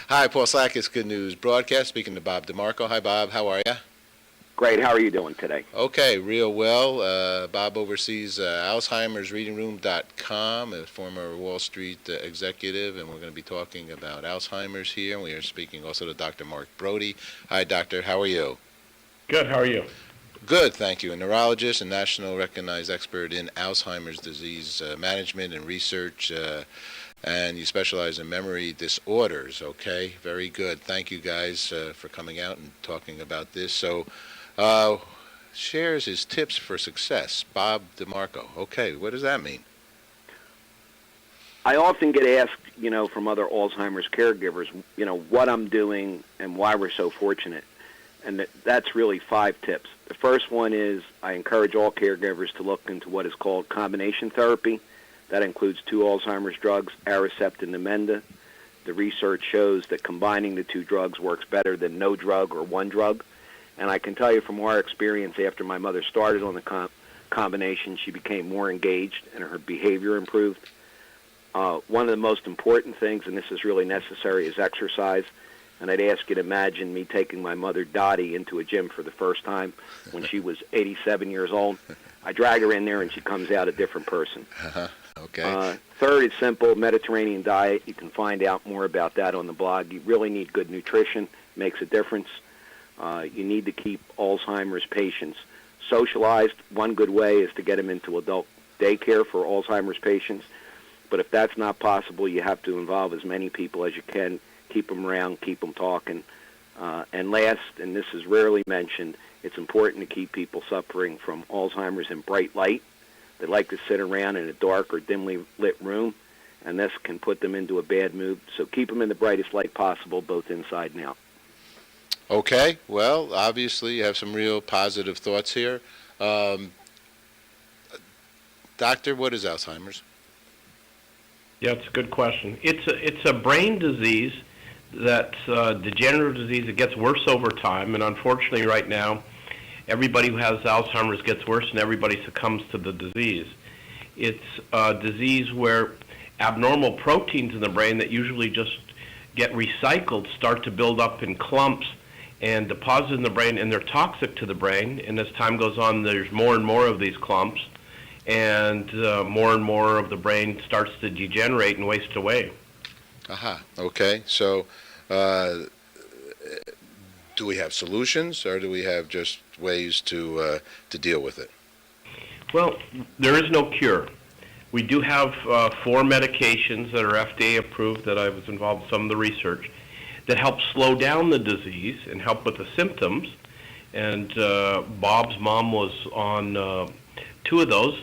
Hi, Paul Sackis, Good News Broadcast, speaking to Bob DeMarco. Hi, Bob. How are you? Great. How are you doing today? Okay, real well. Bob oversees AlzheimersReadingRoom.com, a former Wall Street executive, and we're going to be talking about Alzheimer's here. And we are speaking also to Dr. Mark Brody. Hi, Doctor. How are you? Good. How are you? Good, thank you. A neurologist and national recognized expert in Alzheimer's disease management and research, and you specialize in memory disorders. Okay, very good. Thank you guys for coming out and talking about this. So, shares his tips for success, Bob DeMarco. Okay, what does that mean? I often get asked, from other Alzheimer's caregivers, what I'm doing and why we're so fortunate. And that's really 5 tips. The first one is I encourage all caregivers to look into what is called combination therapy. That includes 2 Alzheimer's drugs, Aricept and Namenda. The research shows that combining the 2 drugs works better than no drug or 1 drug. And I can tell you from our experience, after my mother started on the combination, she became more engaged and her behavior improved. One of the most important things, and this is really necessary, is exercise. And I'd ask you to imagine me taking my mother, Dottie, into a gym for the first time when she was 87 years old. I drag her in there, and she comes out a different person. Okay. Third is simple, Mediterranean diet. You can find out more about that on the blog. You really need good nutrition. Makes a difference. You need to keep Alzheimer's patients socialized. One good way is to get them into adult daycare for Alzheimer's patients. But if that's not possible, you have to involve as many people as you can. Keep them around, keep them talking. And last, and this is rarely mentioned, it's important to keep people suffering from Alzheimer's in bright light. They like to sit around in a dark or dimly lit room, and this can put them into a bad mood. So keep them in the brightest light possible, both inside and out. Okay, well, obviously you have some real positive thoughts here. Doctor, what is Alzheimer's? Yeah, it's a good question. It's a brain disease that's degenerative disease. It gets worse over time, and unfortunately right now, everybody who has Alzheimer's gets worse and everybody succumbs to the disease. It's a disease where abnormal proteins in the brain that usually just get recycled start to build up in clumps and deposit in the brain, and they're toxic to the brain. And as time goes on, there's more and more of these clumps, and more of the brain starts to degenerate and waste away. Aha, okay. So do we have solutions, or do we have just ways to deal with it? Well, there is no cure. We do have 4 medications that are FDA approved that I was involved in some of the research that help slow down the disease and help with the symptoms. And Bob's mom was on 2 of those.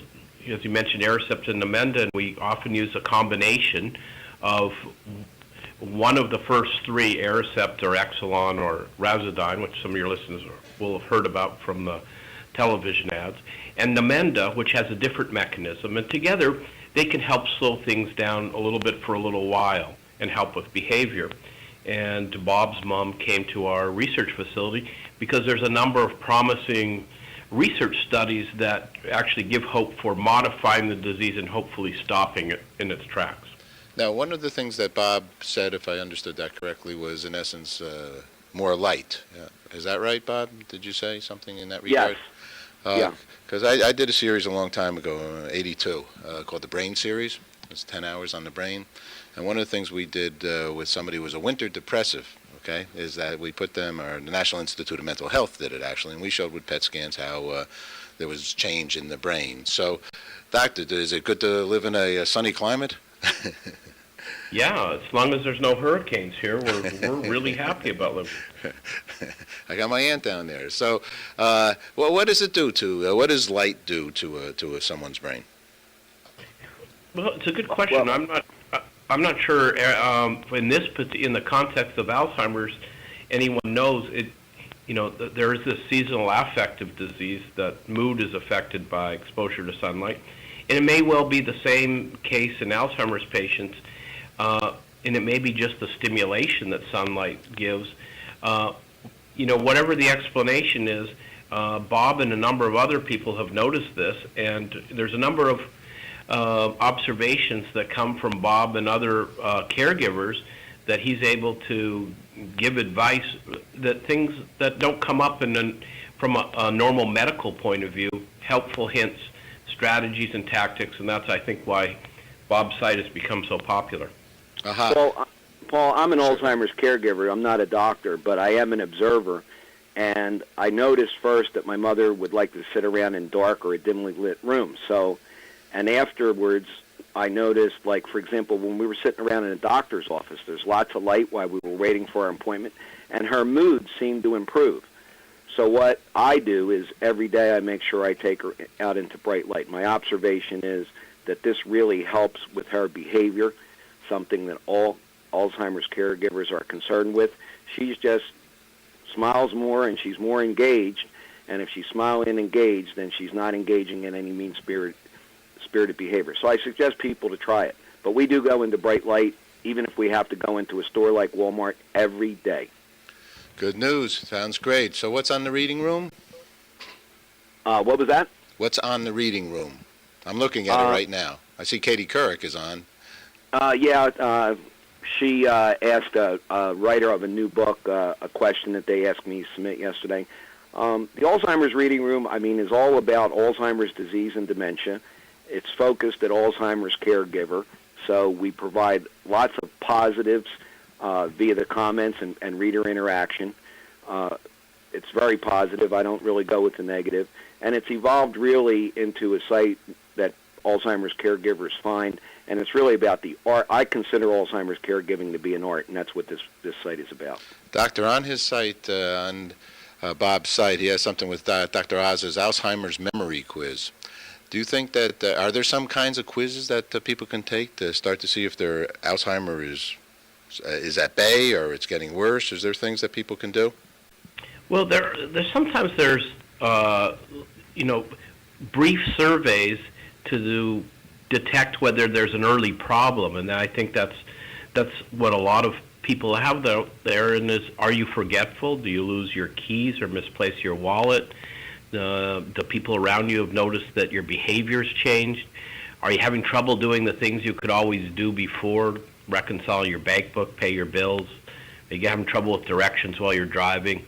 As you mentioned, Aricept and Namenda, and we often use a combination of one of the first 3, Aricept or Exelon or Razodine, which some of your listeners will have heard about from the television ads, and Namenda, which has a different mechanism. And together, they can help slow things down a little bit for a little while and help with behavior. And Bob's mom came to our research facility because there's a number of promising research studies that actually give hope for modifying the disease and hopefully stopping it in its tracks. Now, one of the things that Bob said, if I understood that correctly, was in essence more light. Is that right, Bob? Did you say something in that regard? Yes. Yeah. Because I did a series a long time ago, 82, called the Brain Series. It was 10 hours on the brain. And one of the things we did with somebody who was a winter depressive, okay, is that we put them, or the National Institute of Mental Health did it actually, and we showed with PET scans how there was change in the brain. So, doctor, is it good to live in a sunny climate? Yeah, as long as there's no hurricanes here, we're really happy about living. I got my aunt down there. So, well, what does it do to? What does light do to someone's brain? Well, it's a good question. Well, I'm not sure in the context of Alzheimer's, anyone knows it. There is this seasonal affective disease that mood is affected by exposure to sunlight, and it may well be the same case in Alzheimer's patients, and it may be just the stimulation that sunlight gives. Whatever the explanation is, Bob and a number of other people have noticed this, and there's a number of observations that come from Bob and other caregivers that he's able to give advice, that things that don't come up from a normal medical point of view, helpful hints, strategies and tactics, and that's, I think, why Bob's site has become so popular. Aha. Well, Paul, I'm an Alzheimer's caregiver. I'm not a doctor, but I am an observer. And I noticed first that my mother would like to sit around in dark or a dimly lit room. So, and afterwards, I noticed, like, for example, when we were sitting around in a doctor's office, there's lots of light while we were waiting for our appointment, and her mood seemed to improve. So what I do is every day I make sure I take her out into bright light. My observation is that this really helps with her behavior, something that all Alzheimer's caregivers are concerned with. She's just smiles more and she's more engaged, and if she's smiling and engaged, then she's not engaging in any mean-spirited behavior. So I suggest people to try it. But we do go into bright light, even if we have to go into a store like Walmart every day. Good news. Sounds great. So what's on the reading room? What was that? What's on the reading room? I'm looking at it right now. I see Katie Couric is on. She asked a writer of a new book a question that they asked me to submit yesterday. The Alzheimer's reading room, is all about Alzheimer's disease and dementia. It's focused at Alzheimer's caregiver, so we provide lots of positives via the comments and reader interaction. It's very positive. I don't really go with the negative. And it's evolved really into a site that Alzheimer's caregivers find, and it's really about the art. I consider Alzheimer's caregiving to be an art, and that's what this site is about. Doctor, on his site, on Bob's site, he has something with Dr. Oz's Alzheimer's memory quiz. Do you think that, are there some kinds of quizzes that people can take to start to see if their Alzheimer's is at bay or it's getting worse? Is there things that people can do? Well, there's sometimes brief surveys to detect whether there's an early problem, and I think that's what a lot of people have there. And are you forgetful? Do you lose your keys or misplace your wallet? The people around you have noticed that your behavior's changed. Are you having trouble doing the things you could always do before? Reconcile your bank book, pay your bills. Are you having trouble with directions while you're driving?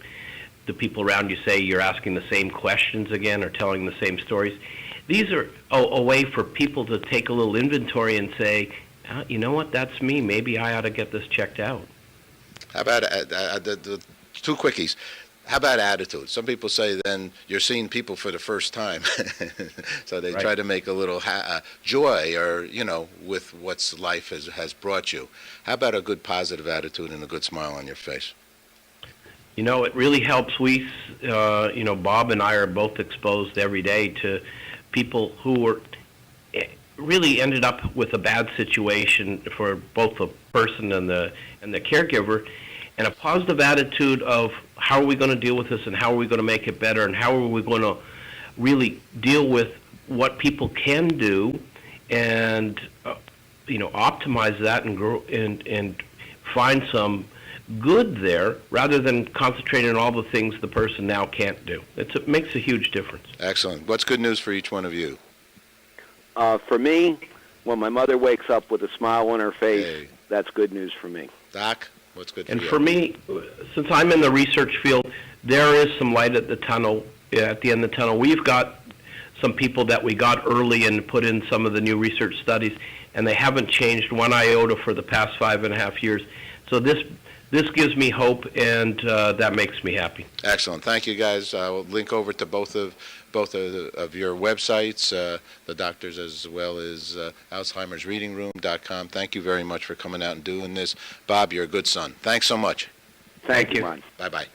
The people around you say you're asking the same questions again or telling the same stories. These are a way for people to take a little inventory and say, you know what, that's me. Maybe I ought to get this checked out. How about the two quickies? How about attitude? Some people say then you're seeing people for the first time. So they try to make a little joy or, with what's life has brought you. How about a good positive attitude and a good smile on your face? It really helps. Bob and I are both exposed every day to people who were really ended up with a bad situation for both the person and the caregiver, and a positive attitude of how are we going to deal with this and how are we going to make it better and how are we going to really deal with what people can do and optimize that and grow and find some good there rather than concentrating on all the things the person now can't do. It makes a huge difference. Excellent. What's good news for each one of you? For me, when my mother wakes up with a smile on her face, that's good news for me. Doc, what's good for you? you? And for me, since I'm in the research field, there is some light at the tunnel. At the end of the tunnel, we've got some people that we got early and put in some of the new research studies, and they haven't changed one iota for the past 5.5 years. So this gives me hope, and that makes me happy. Excellent. Thank you, guys. I will link over to both of your websites, the doctors as well as AlzheimersReadingRoom.com. Thank you very much for coming out and doing this. Bob, you're a good son. Thanks so much. Thank you. Bye-bye.